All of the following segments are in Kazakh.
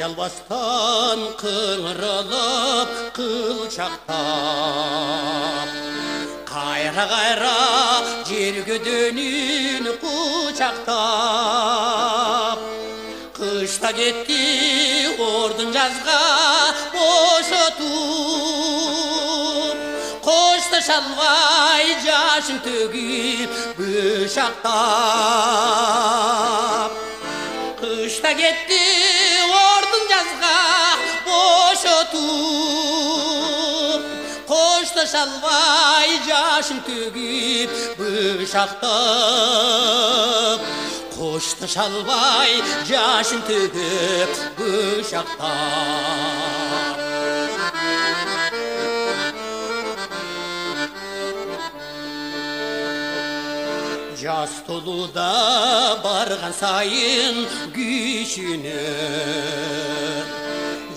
Аялбастан қыңырылып қылшақтап, қайра-қайра жерге дөнін құшақтап, қышта кетті ордың жазға бошытып, қошты шалбай жашын төгіп бышақтап. Қышта кетті ордың жазға бошытып, қошты шалбай жашын төгіп бышақтап. Қошты шалбай жашын төгіп бышақтап. Жас толуда барған сайын күйшінер,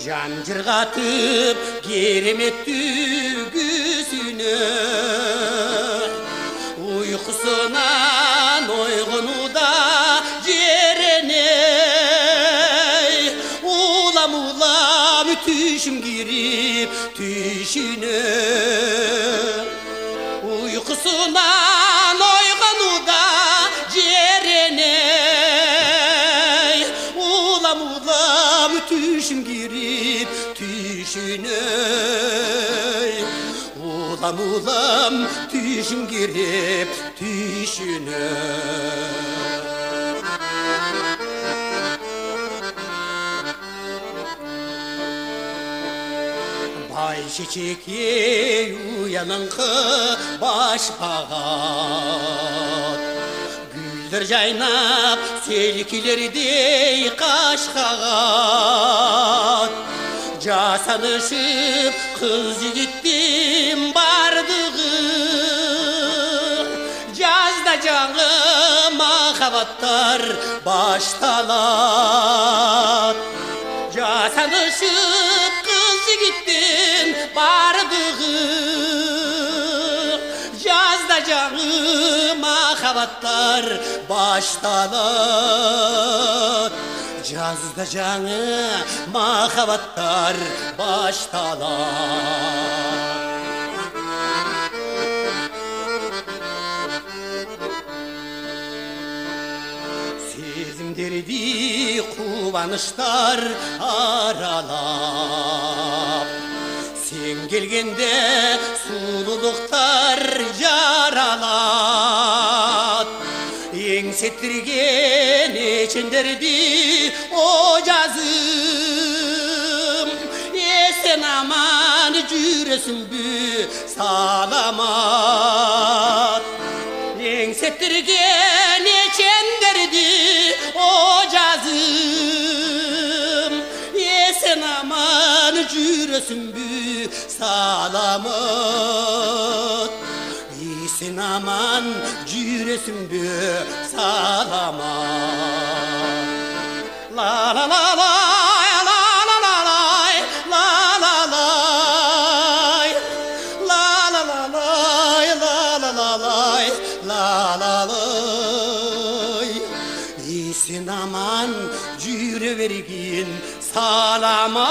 жан жырғатып керемет түйгісінер. Ұйқысынан ойғынуда жереней, улам-улам түйшім кіріп түйшінер. Ұйқысынан ойғануда жереней, улам-улам түйшім кіріп түйшіней. Улам-улам түйшім кіріп түйшіней. Шечекей уяныңқы башпағат, гүлдер жайнап селкелердей қашқағат. Жасанышып қыз жігіттен бардығы, жазда жаңы махаббаттар башталат. Жасанышып қыз жігіттен бардығы, жазда жаңы махаббаттар башталат. Жазда жаңы махаббаттар башталат. Сезімдерді қуаныштар аралап, сен келгенде сұлулықтар жаралат. Еңсеттірген ечендерді о жазым, есен аман жүресің бі саламат. Еңсеттірген ечендерді о жазым, есен аман жүресің бі саламат. Есен аман жүресің бі саламат. Ла-ла-ла-лай, ла-ла-ла-лай, ла-ла-лай, ла-ла-ла-лай, ла-ла-ла-лай, ла-ла-лай. Есен аман жүре берген саламат.